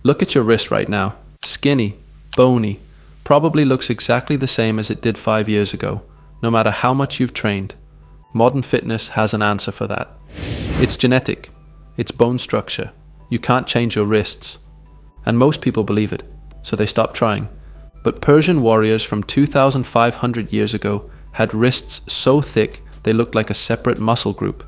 Look at your wrist right now. Skinny, bony, probably looks exactly the same as it did 5 years ago, no matter how much you've trained. Modern fitness has an answer for that. It's genetic. It's bone structure. You can't change your wrists. And most people believe it, so they stop trying. But Persian warriors from 2,500 years ago had wrists so thick they looked like a separate muscle group.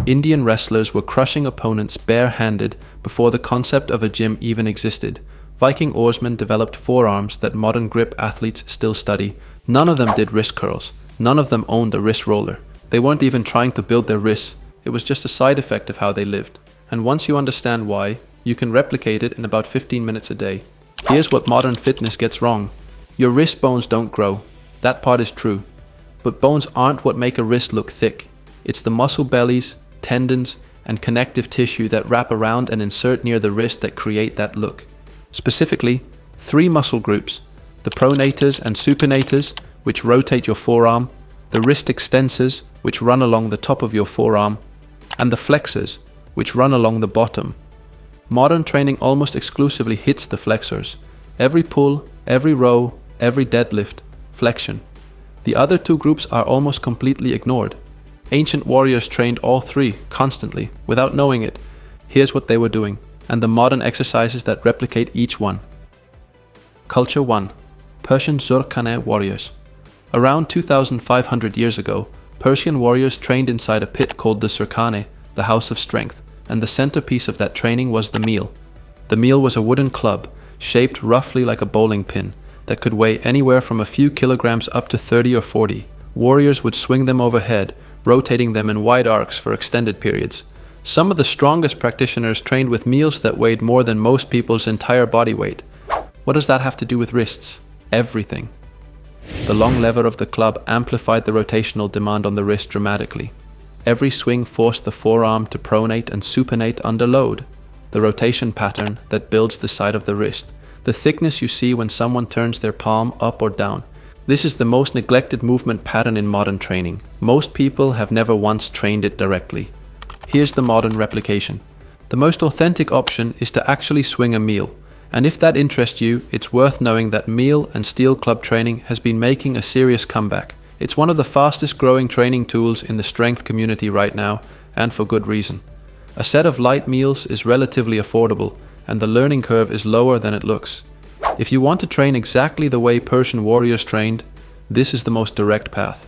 Indian wrestlers were crushing opponents bare-handed before the concept of a gym even existed. Viking oarsmen developed forearms that modern grip athletes still study. None of them did wrist curls. None of them owned a wrist roller. They weren't even trying to build their wrists. It was just a side effect of how they lived. And once you understand why, you can replicate it in about 15 minutes a day. Here's what modern fitness gets wrong. Your wrist bones don't grow. That part is true. But bones aren't what make a wrist look thick. It's the muscle bellies, tendons, and connective tissue that wrap around and insert near the wrist that create that look. Specifically, 3 muscle groups: the pronators and supinators, which rotate your forearm, the wrist extensors, which run along the top of your forearm, and the flexors, which run along the bottom. Modern training almost exclusively hits the flexors. Every pull, every row, every deadlift, flexion. The other 2 groups are almost completely ignored. Ancient warriors trained all 3 constantly, without knowing it. Here's what they were doing, and the modern exercises that replicate each one. Culture 1. Persian Zurkhaneh warriors. Around 2,500 years ago, Persian warriors trained inside a pit called the Zurkhaneh, the House of Strength, and the centerpiece of that training was the meal. The meal was a wooden club, shaped roughly like a bowling pin, that could weigh anywhere from a few kilograms up to 30 or 40. Warriors would swing them overhead, rotating them in wide arcs for extended periods. Some of the strongest practitioners trained with meals that weighed more than most people's entire body weight. What does that have to do with wrists? Everything. The long lever of the club amplified the rotational demand on the wrist dramatically. Every swing forced the forearm to pronate and supinate under load. The rotation pattern that builds the side of the wrist. The thickness you see when someone turns their palm up or down. This is the most neglected movement pattern in modern training. Most people have never once trained it directly. Here's the modern replication. The most authentic option is to actually swing a meal. And if that interests you, it's worth knowing that meal and steel club training has been making a serious comeback. It's one of the fastest growing training tools in the strength community right now, and for good reason. A set of light meals is relatively affordable, and the learning curve is lower than it looks. If you want to train exactly the way Persian warriors trained, this is the most direct path.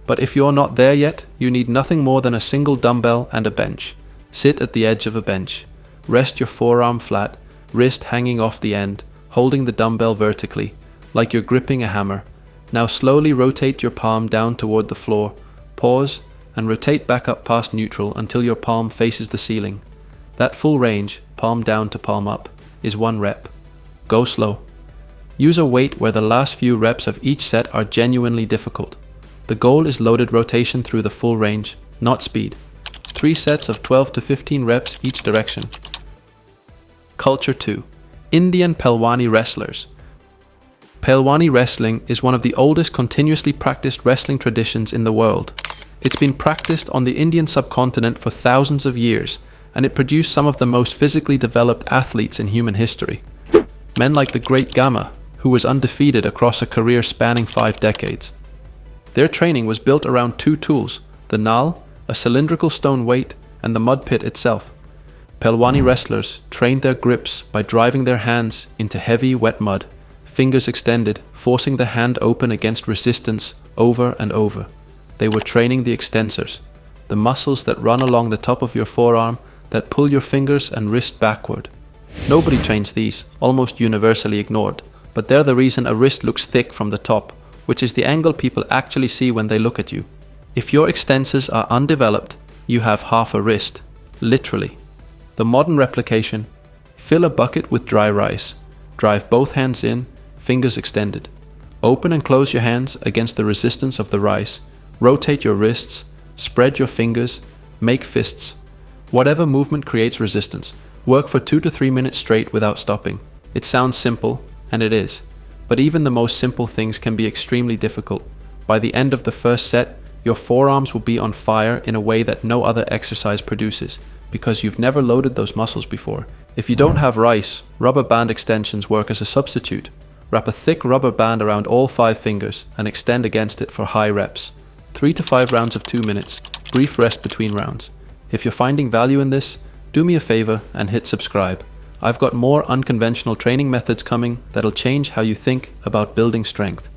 But if you're not there yet, you need nothing more than a single dumbbell and a bench. Sit at the edge of a bench. Rest your forearm flat, wrist hanging off the end, holding the dumbbell vertically, like you're gripping a hammer. Now slowly rotate your palm down toward the floor, pause, and rotate back up past neutral until your palm faces the ceiling. That full range, palm down to palm up, is 1 rep. Go slow. Use a weight where the last few reps of each set are genuinely difficult. The goal is loaded rotation through the full range, not speed. 3 sets of 12 to 15 reps each direction. Culture 2. Indian Pehlwani wrestlers. Pehlwani wrestling is one of the oldest continuously practiced wrestling traditions in the world. It's been practiced on the Indian subcontinent for thousands of years, and it produced some of the most physically developed athletes in human history. Men like the great Gama, who was undefeated across a career spanning 5 decades. Their training was built around 2 tools, the nal, a cylindrical stone weight, and the mud pit itself. Pehlwani wrestlers trained their grips by driving their hands into heavy, wet mud, fingers extended, forcing the hand open against resistance over and over. They were training the extensors, the muscles that run along the top of your forearm that pull your fingers and wrist backward. Nobody trains these, almost universally ignored, but they're the reason a wrist looks thick from the top, which is the angle people actually see when they look at you. If your extensors are undeveloped, you have half a wrist, literally. The modern replication: fill a bucket with dry rice, drive both hands in, fingers extended. Open and close your hands against the resistance of the rice, rotate your wrists, spread your fingers, make fists. Whatever movement creates resistance. Work for 2 to 3 minutes straight without stopping. It sounds simple, and it is. But even the most simple things can be extremely difficult. By the end of the first set, your forearms will be on fire in a way that no other exercise produces, because you've never loaded those muscles before. If you don't have rice, rubber band extensions work as a substitute. Wrap a thick rubber band around all 5 fingers and extend against it for high reps. 3 to 5 rounds of 2 minutes, brief rest between rounds. If you're finding value in this, do me a favor and hit subscribe. I've got more unconventional training methods coming that'll change how you think about building strength.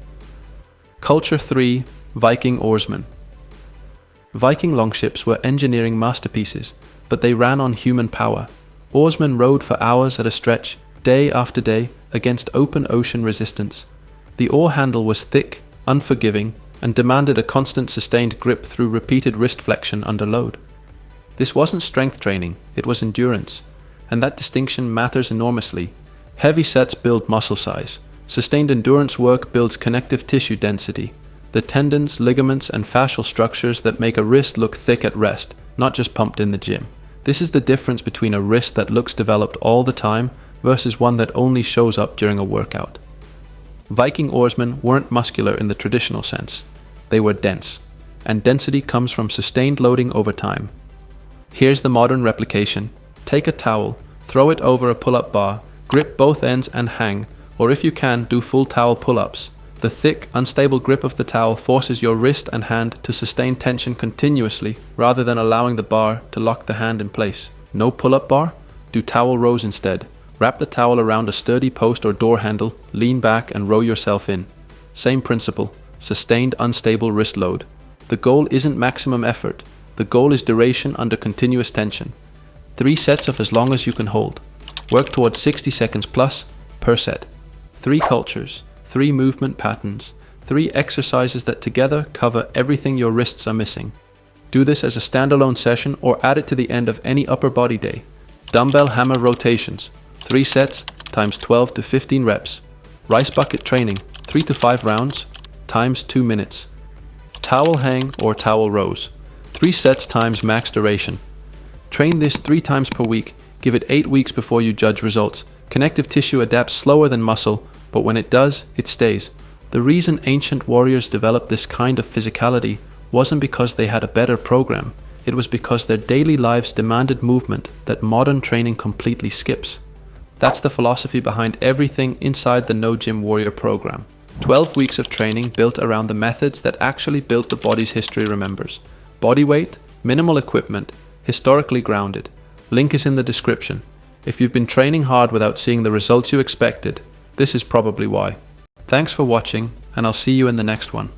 Culture 3. Viking oarsmen. Viking longships were engineering masterpieces, but they ran on human power. Oarsmen rowed for hours at a stretch, day after day, against open ocean resistance. The oar handle was thick, unforgiving, and demanded a constant sustained grip through repeated wrist flexion under load. This wasn't strength training, it was endurance, and that distinction matters enormously. Heavy sets build muscle size. Sustained endurance work builds connective tissue density, the tendons, ligaments, and fascial structures that make a wrist look thick at rest, not just pumped in the gym. This is the difference between a wrist that looks developed all the time versus one that only shows up during a workout. Viking oarsmen weren't muscular in the traditional sense. They were dense, and density comes from sustained loading over time. Here's the modern replication. Take a towel, throw it over a pull-up bar, grip both ends and hang, or if you can, do full towel pull-ups. The thick, unstable grip of the towel forces your wrist and hand to sustain tension continuously rather than allowing the bar to lock the hand in place. No pull-up bar? Do towel rows instead. Wrap the towel around a sturdy post or door handle, lean back and row yourself in. Same principle, sustained unstable wrist load. The goal isn't maximum effort. The goal is duration under continuous tension. 3 sets of as long as you can hold. Work towards 60 seconds plus per set. 3 cultures, 3 movement patterns, 3 exercises that together cover everything your wrists are missing. Do this as a standalone session or add it to the end of any upper body day. Dumbbell hammer rotations, 3 sets times 12 to 15 reps. Rice bucket training, 3 to 5 rounds times 2 minutes. Towel hang or towel rows, 3 sets times max duration. Train this 3 times per week. Give it 8 weeks before you judge results. Connective tissue adapts slower than muscle, but when it does, it stays. The reason ancient warriors developed this kind of physicality wasn't because they had a better program. It was because their daily lives demanded movement that modern training completely skips. That's the philosophy behind everything inside the No Gym Warrior program. 12 weeks of training built around the methods that actually built the body's history remembers. Body weight, minimal equipment, historically grounded. Link is in the description. If you've been training hard without seeing the results you expected, this is probably why. Thanks for watching, and I'll see you in the next one.